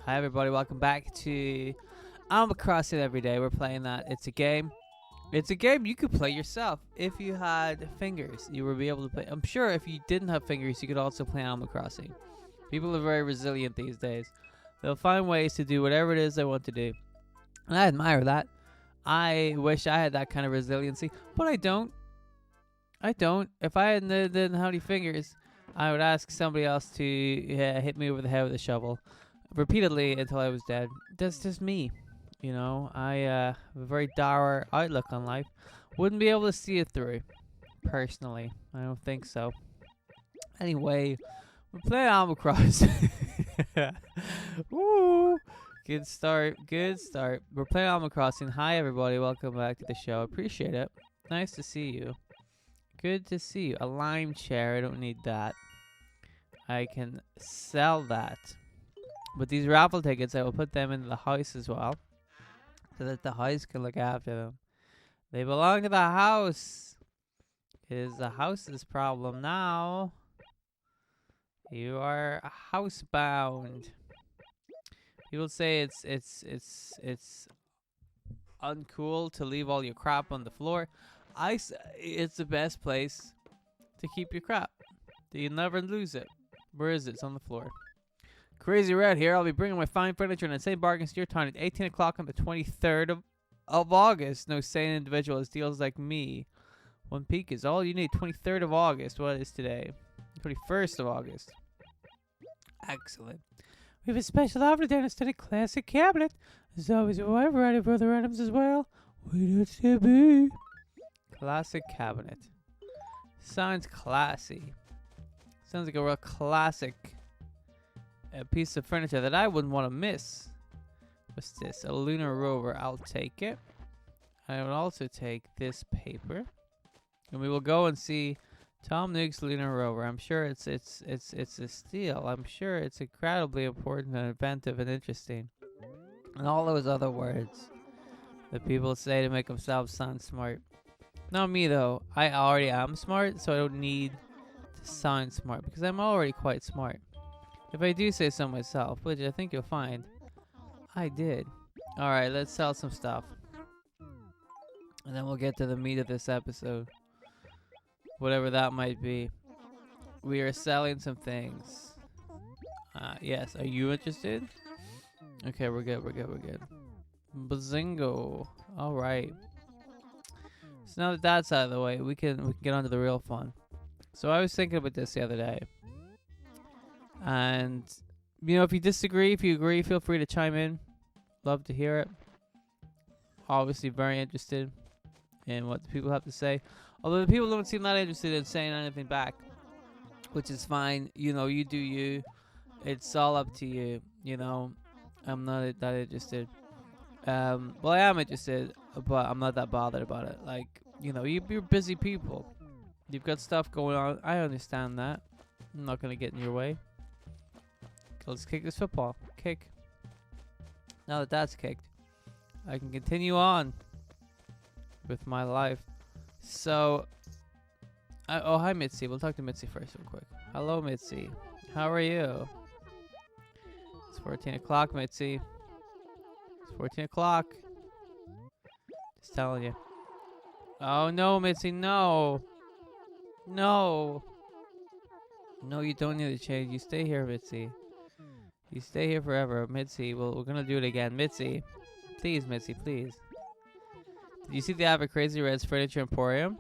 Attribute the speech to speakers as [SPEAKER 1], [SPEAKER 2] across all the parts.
[SPEAKER 1] Hi everybody, welcome back to Animal Crossing Every Day. We're playing that. It's a game. It's a game you could play yourself if you had fingers. You would be able to play. I'm sure if you didn't have fingers, you could also play Animal Crossing. People are very resilient these days. They'll find ways to do whatever it is they want to do. And I admire that. I wish I had that kind of resiliency, but I don't. If I didn't have any fingers, I would ask somebody else to hit me over the head with a shovel repeatedly until I was dead. That's just me. You know, I have a very dour outlook on life. Wouldn't be able to see it through, personally. I don't think so. Anyway, we're playing Animal Crossing. Woo! Good start. Good start. We're playing Animal Crossing. Hi, everybody. Welcome back to the show. Appreciate it. Nice to see you. Good to see you. A lime chair. I don't need that. I can sell that. But these raffle tickets, I will put them into the house as well, so that the house can look after them. They belong to the house. It is the house's problem now. You are housebound. People say it's uncool to leave all your crap on the floor. I say it's the best place to keep your crap. You never lose it. Where is it? It's on the floor. Crazy Red here. I'll be bringing my fine furniture and insane bargains to your town at 18 o'clock on the 23rd of August. No sane individual has deals like me. One peak is all you need. 23rd of August. What is today? 21st of August. Excellent. We have a special offer down instead of classic cabinet. There's always a wide variety of other items as well. Wait, that's to be. Classic cabinet. Sounds classy. Sounds like a real classic piece of furniture that I wouldn't want to miss. What's this? A lunar rover. I'll take it. I will also take this paper, and we will go and see Tom Nook's lunar rover. I'm sure it's a steal. I'm sure it's incredibly important and inventive and interesting, and all those other words that people say to make themselves sound smart. Not me though. I already am smart, so I don't need to sound smart because I'm already quite smart. If I do say so myself, which I think you'll find I did. Alright, let's sell some stuff. And then we'll get to the meat of this episode. Whatever that might be. We are selling some things. Yes, are you interested? Okay, we're good. Bazingo. Alright. So now that that's out of the way, we can get on to the real fun. So I was thinking about this the other day. And, you know, if you disagree, if you agree, feel free to chime in. Love to hear it. Obviously very interested in what the people have to say. Although the people don't seem that interested in saying anything back, which is fine. You know, you do you. It's all up to you. You know, I'm not that interested. Well, I am interested, but I'm not that bothered about it. Like, you know, you're busy people. You've got stuff going on. I understand that. I'm not going to get in your way. Let's kick this football. Kick. Now that that's kicked, I can continue on with my life. So, oh, hi, Mitzi. We'll talk to Mitzi first real quick. Hello, Mitzi. How are you? It's 14 o'clock, Mitzi. It's 14 o'clock. Just telling you. Oh, no, Mitzi, no. No. No, you don't need to change. You stay here, Mitzi. You stay here forever. Mitzi, we're going to do it again. Mitzi. Please, Mitzi, please. Did you see the ad for Crazy Red's Furniture Emporium?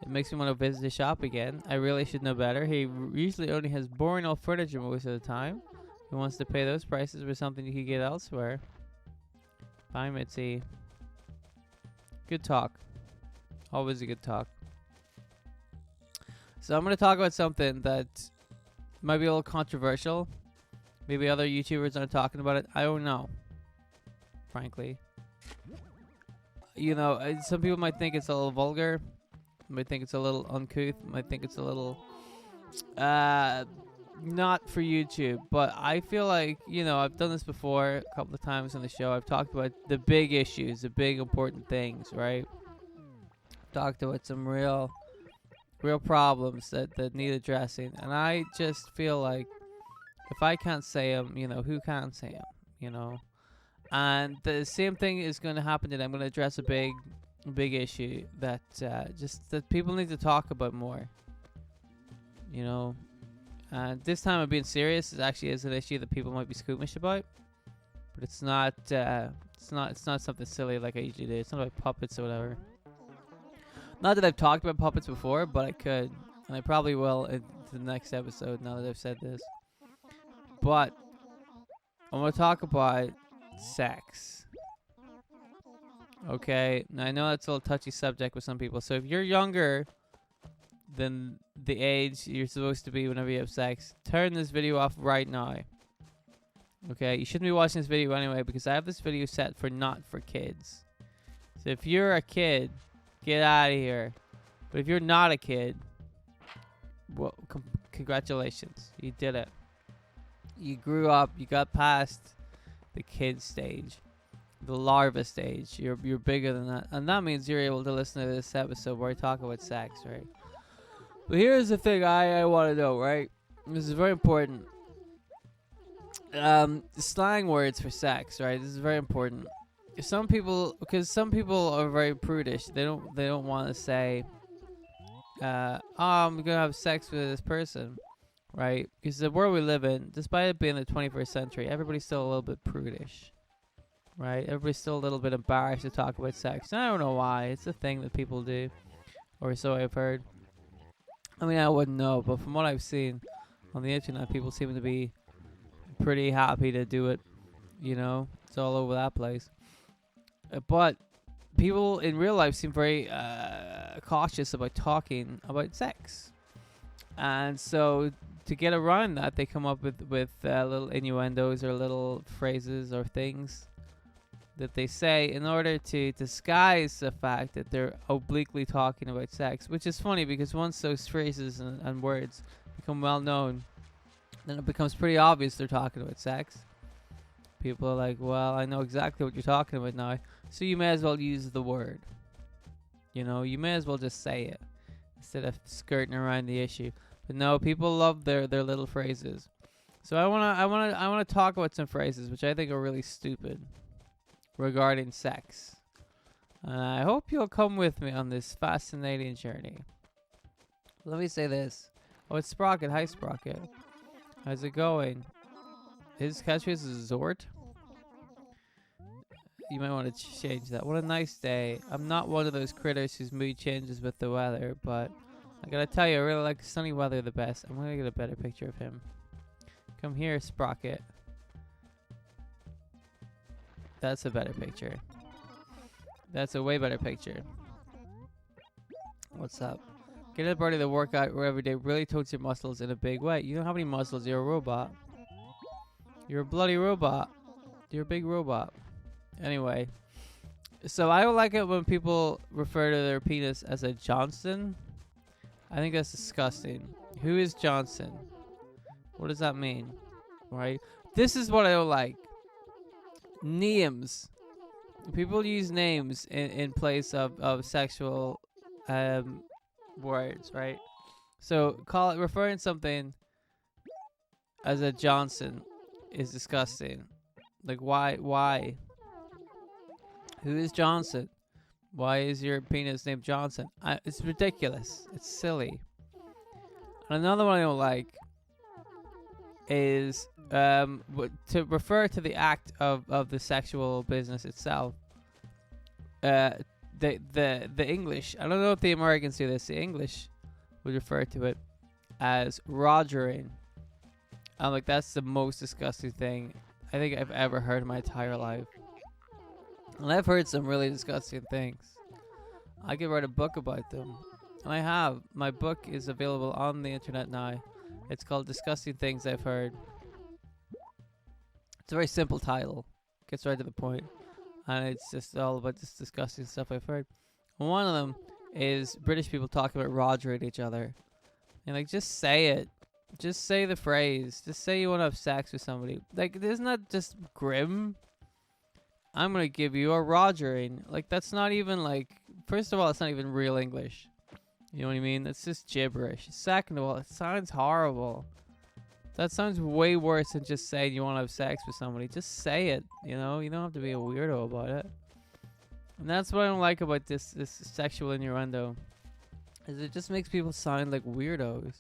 [SPEAKER 1] It makes me want to visit the shop again. I really should know better. He usually only has boring old furniture most of the time. He wants to pay those prices for something you could get elsewhere. Bye, Mitzi. Good talk. Always a good talk. So I'm going to talk about something that might be a little controversial. Maybe other YouTubers aren't talking about it. I don't know. Frankly. You know, some people might think it's a little vulgar. Might think it's a little uncouth. Might think it's a little not for YouTube. But I feel like, you know, I've done this before a couple of times on the show. I've talked about the big issues, the big important things, right? Talked about some real problems that need addressing. And I just feel like if I can't say them, you know, who can say them? you know. And the same thing is going to happen today. I'm going to address a big issue that just that people need to talk about more, you know. And this time I'm being serious. It actually is an issue that people might be squeamish about, but it's not. It's not something silly like I usually do. It's not about puppets or whatever. Not that I've talked about puppets before, but I could, and I probably will in the next episode. Now that I've said this, but I want to talk about sex. Okay, now I know that's a little touchy subject with some people. So if you're younger than the age you're supposed to be whenever you have sex, turn this video off right now. Okay, you shouldn't be watching this video anyway because I have this video set for not for kids. So if you're a kid, get out of here. But if you're not a kid, well, congratulations, you did it. You grew up, you got past the kid stage, the larva stage. You're bigger than that, and that means you're able to listen to this episode where I talk about sex, right? But here's the thing I want to know, right? This is very important. Slang words for sex, right? This is very important. Some people are very prudish. They don't want to say, "Oh, I'm gonna have sex with this person," right? Because the world we live in, despite it being the 21st century, everybody's still a little bit prudish, right? Everybody's still a little bit embarrassed to talk about sex. And I don't know why. It's a thing that people do, or so I've heard. I mean, I wouldn't know, but from what I've seen on the internet, people seem to be pretty happy to do it. You know, it's all over that place. But people in real life seem very cautious about talking about sex, and so to get around that, they come up with little innuendos or little phrases or things that they say in order to disguise the fact that they're obliquely talking about sex, which is funny because once those phrases and words become well known, then it becomes pretty obvious they're talking about sex. People are like, well, I know exactly what you're talking about now, so you may as well use the word. You know, you may as well just say it instead of skirting around the issue. But no, people love their little phrases. So I wanna talk about some phrases which I think are really stupid regarding sex. And I hope you'll come with me on this fascinating journey. Let me say this. Oh, it's Sprocket. Hi, Sprocket. How's it going? His catchphrase is Zort. You might want to change that. What a nice day. I'm not one of those critters whose mood changes with the weather, but I gotta tell you, I really like sunny weather the best. I'm gonna get a better picture of him. Come here, Sprocket. That's a better picture. That's a way better picture. What's up? Get a body to work out every day really totes your muscles in a big way. You don't have any muscles. You're a robot. You're a bloody robot. You're a big robot. Anyway, so I don't like it when people refer to their penis as a Johnson. I think that's disgusting. Who is Johnson? What does that mean? Right? This is what I don't like. Names. People use names in place of sexual words, right? So referring something as a Johnson is disgusting. Like, why? Who is Johnson? Why is your penis named Johnson? It's ridiculous. It's silly. And another one I don't like is to refer to the act of the sexual business itself. The English, I don't know if the Americans do this. The English would refer to it as rogering. I'm like, that's the most disgusting thing I think I've ever heard in my entire life. And I've heard some really disgusting things. I could write a book about them. And I have. My book is available on the internet now. It's called Disgusting Things I've Heard. It's a very simple title. Gets right to the point. And it's just all about this disgusting stuff I've heard. And one of them is British people talking about rogering each other. And like, just say it. Just say the phrase. Just say you want to have sex with somebody. Like, isn't that just grim? I'm going to give you a rogering. Like, that's not even like... First of all, it's not even real English. You know what I mean? That's just gibberish. Second of all, it sounds horrible. That sounds way worse than just saying you want to have sex with somebody. Just say it, you know? You don't have to be a weirdo about it. And that's what I don't like about this sexual innuendo. Is it just makes people sound like weirdos.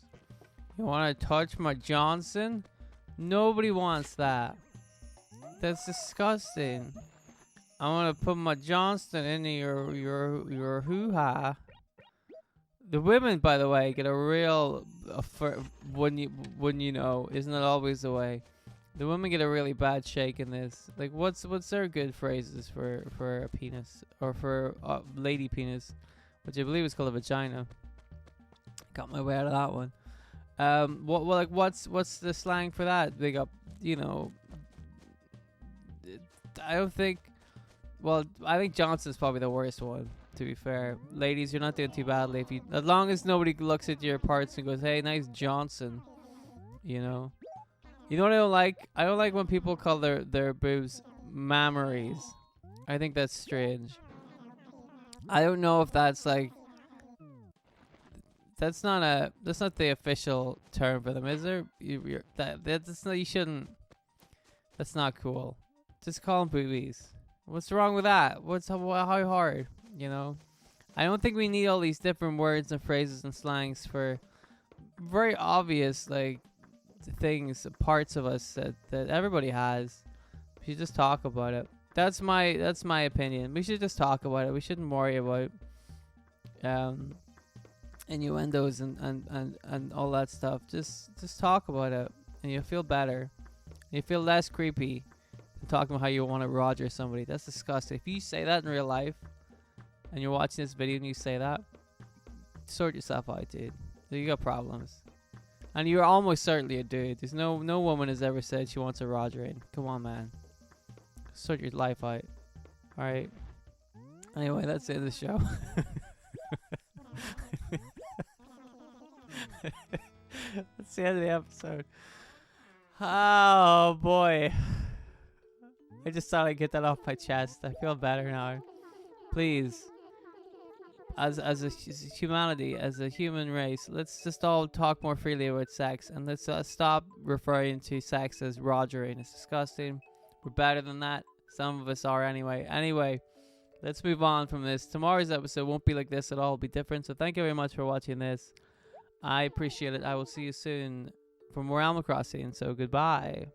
[SPEAKER 1] You want to touch my Johnson? Nobody wants that. That's disgusting. I want to put my Johnston into your hoo-ha. The women, by the way, get a real when you know, isn't it always the way? The women get a really bad shake in this. Like, what's their good phrases for a penis or for a lady penis, which I believe is called a vagina. Got my way out of that one. What's the slang for that? They got, you know. I don't think. Well, I think Johnson's probably the worst one. To be fair, ladies, you're not doing too badly if you, as long as nobody looks at your parts and goes, "Hey, nice Johnson," you know. You know what I don't like? I don't like when people call their boobs mammaries. I think that's strange. I don't know if that's like. That's not the official term for them, is there? That's not, you shouldn't. That's not cool. Just call them boobies. What's wrong with that? How hard? You know, I don't think we need all these different words and phrases and slangs for very obvious like things, parts of us that everybody has. We should just talk about it. That's my opinion. We should just talk about it. We shouldn't worry about innuendos and all that stuff. Just talk about it, and you'll feel better. You feel less creepy than talking about how you want to Roger somebody. That's disgusting. If you say that in real life, and you're watching this video and you say that, sort yourself out, dude. You got problems. And you're almost certainly a dude. There's no woman has ever said she wants a Roger in. Come on, man. Sort your life out. Alright. Anyway, that's the end of the show. That's the end of the episode. Oh, boy. I just thought I'd get that off my chest. I feel better now. Please. As a humanity, as a human race, let's just all talk more freely about sex, and let's stop referring to sex as Rogering. It's disgusting. We're better than that. Some of us are anyway. Anyway, let's move on from this. Tomorrow's episode won't be like this at all. It'll be different. So thank you very much for watching this. I appreciate it. I will see you soon for more Animal Crossing. So goodbye.